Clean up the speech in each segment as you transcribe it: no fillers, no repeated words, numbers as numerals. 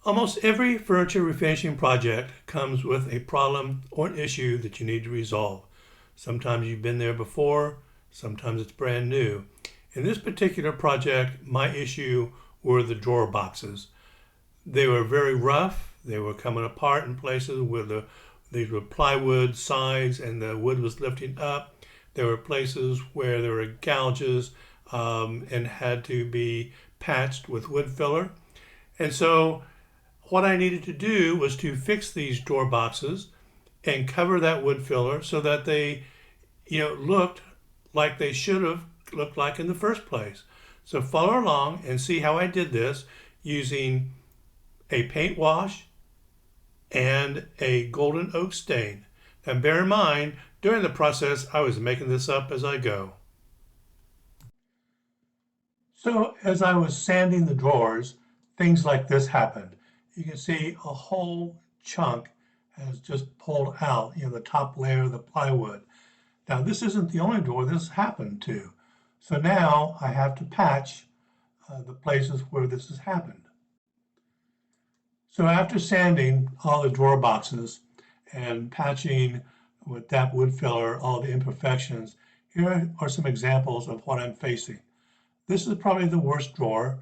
Almost every furniture refinishing project comes with a problem or an issue that you need to resolve. Sometimes you've been there before, sometimes it's brand new. In this particular project, my issue were the drawer boxes. They were very rough, they were coming apart in places where these were plywood sides and the wood was lifting up. There were places where there were gouges and had to be patched with wood filler. And so what I needed to do was to fix these drawer boxes and cover that wood filler so that they, looked like they should have looked like in the first place. So follow along and see how I did this using a paint wash and a golden oak stain. Now bear in mind, during the process, I was making this up as I go. So as I was sanding the drawers, things like this happened. You can see a whole chunk has just pulled out, the top layer of the plywood. Now this isn't the only drawer this happened to. So now I have to patch the places where this has happened. So after sanding all the drawer boxes and patching with that wood filler all the imperfections, here are some examples of what I'm facing. This is probably the worst drawer,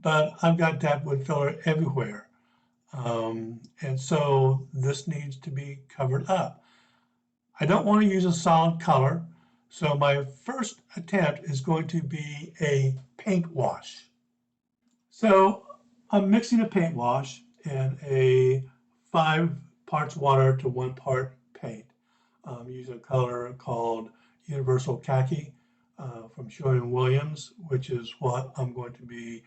but I've got that wood filler everywhere. And so this needs to be covered up. I don't want to use a solid color, so my first attempt is going to be a paint wash. So I'm mixing a paint wash in a 5 parts water to 1 part paint. I'm using a color called Universal Khaki from Sherwin-Williams, which is what I'm going to be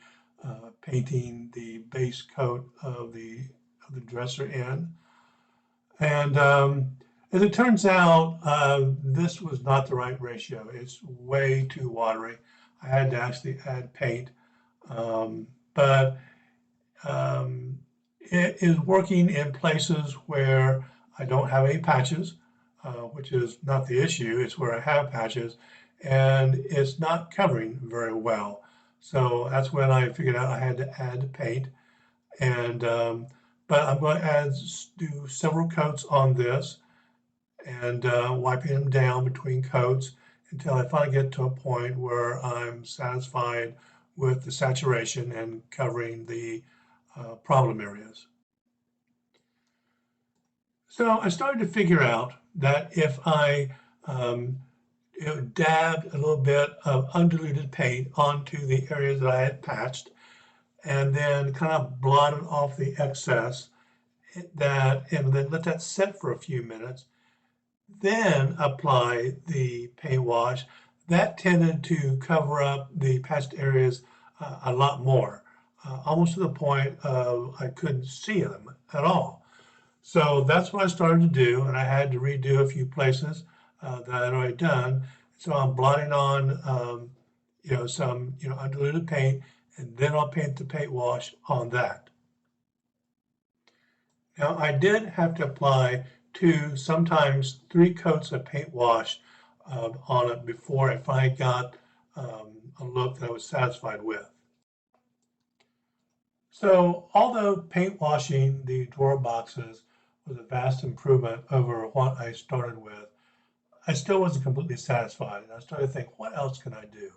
painting the base coat of the dresser in. And as it turns out, this was not the right ratio. It's way too watery. I had to actually add paint, but it is working in places where I don't have any patches, which is not the issue. It's where I have patches, and it's not covering very well. So that's when I figured out I had to add paint. And but I'm going to do several coats on this and wiping them down between coats until I finally get to a point where I'm satisfied with the saturation and covering the problem areas. So I started to figure out that if I dabbed a little bit of undiluted paint onto the areas that I had patched and then kind of blotted off the excess and then let that set for a few minutes, then apply the paint wash, that tended to cover up the patched areas a lot more, almost to the point of I couldn't see them at all. So that's what I started to do, and I had to redo a few places that I had already done. So I'm blotting on, some, undiluted paint, and then I'll paint the paint wash on that. Now I did have to apply 2, sometimes 3 coats of paint wash on it before I finally got a look that I was satisfied with. So although paint washing the drawer boxes was a vast improvement over what I started with, I still wasn't completely satisfied. And I started to think, what else can I do?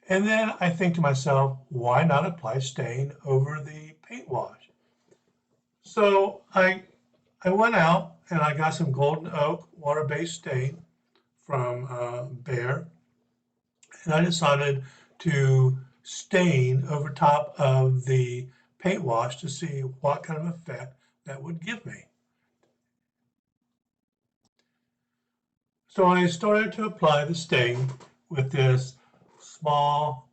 And then I think to myself, why not apply stain over the paint wash? So I went out and I got some golden oak water-based stain from Behr, and I decided to stain over top of the paint wash to see what kind of effect that would give me. So I started to apply the stain with this small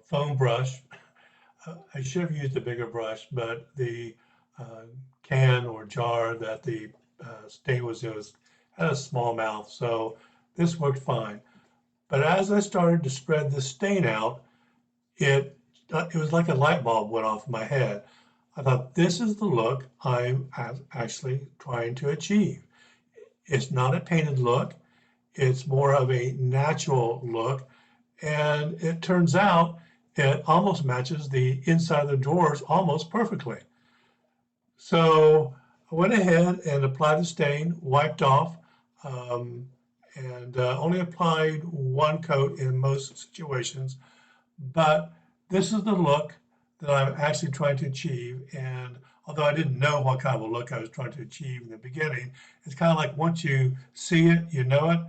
foam brush. I should have used a bigger brush, but the can or jar that the stain was in had a small mouth, so this worked fine. But as I started to spread the stain out, it was like a light bulb went off in my head. I thought, this is the look I'm actually trying to achieve. It's not a painted look. It's more of a natural look. And it turns out it almost matches the inside of the drawers almost perfectly. So I went ahead and applied the stain, wiped off, um, and only applied one coat in most situations. But this is the look that I'm actually trying to achieve. And although I didn't know what kind of a look I was trying to achieve in the beginning, it's kind of like once you see it, you know it.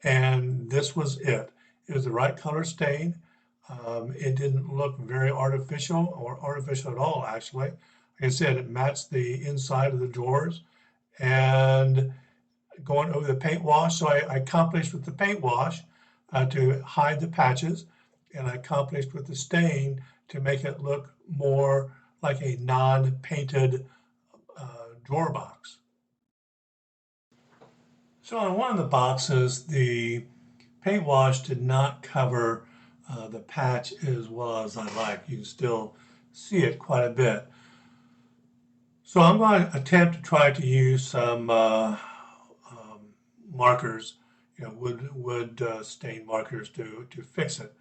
And this was it. It was the right color stain. It didn't look very artificial or artificial at all, actually. Like I said, it matched the inside of the drawers. And going over the paint wash, so I accomplished with the paint wash to hide the patches, and I accomplished with the stain to make it look more like a non-painted drawer box. So on one of the boxes, the paint wash did not cover the patch as well as I like. You can still see it quite a bit. So I'm going to attempt to try to use some markers, wood stain markers to fix it.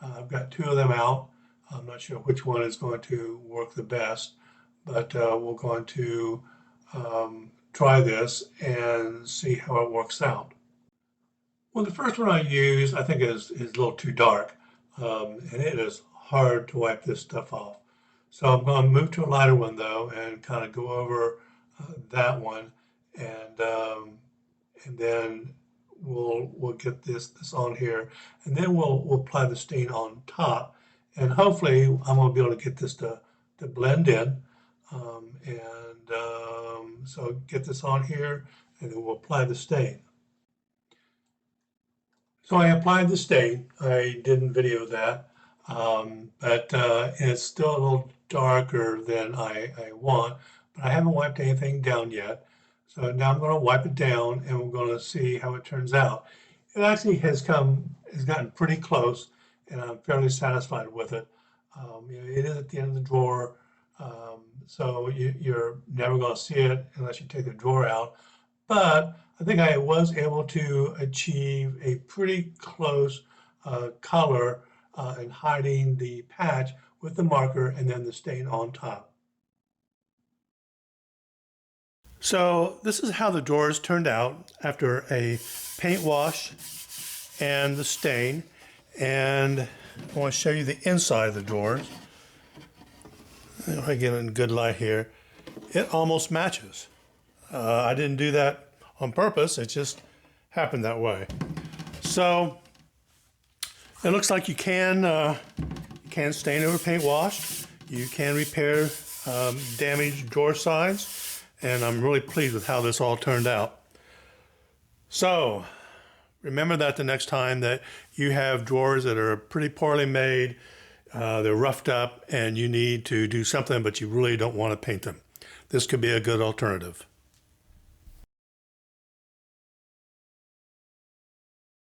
I've got two of them out. I'm not sure which one is going to work the best, but we're going to try this and see how it works out. Well, the first one I used, I think is a little too dark, and it is hard to wipe this stuff off. So I'm going to move to a lighter one though, and kind of go over that one, and then we'll get this on here, and then we'll apply the stain on top, and hopefully I'm going to be able to get this to blend in, so get this on here, and then we'll apply the stain. So I applied the stain. I didn't video that, but it's still a little darker than I want, but I haven't wiped anything down yet. So now I'm going to wipe it down and we're going to see how it turns out. It actually has gotten pretty close, and I'm fairly satisfied with it. It is at the end of the drawer, so you're never going to see it unless you take the drawer out. But I think I was able to achieve a pretty close color in hiding the patch with the marker and then the stain on top. So this is how the drawers turned out after a paint wash and the stain. And I want to show you the inside of the drawers. If I get in good light here, it almost matches. I didn't do that on purpose, it just happened that way. So it looks like you can stain over paint wash. You can repair damaged drawer sides, and I'm really pleased with how this all turned out. So remember that the next time that you have drawers that are pretty poorly made, they're roughed up, and you need to do something, but you really don't want to paint them. This could be a good alternative.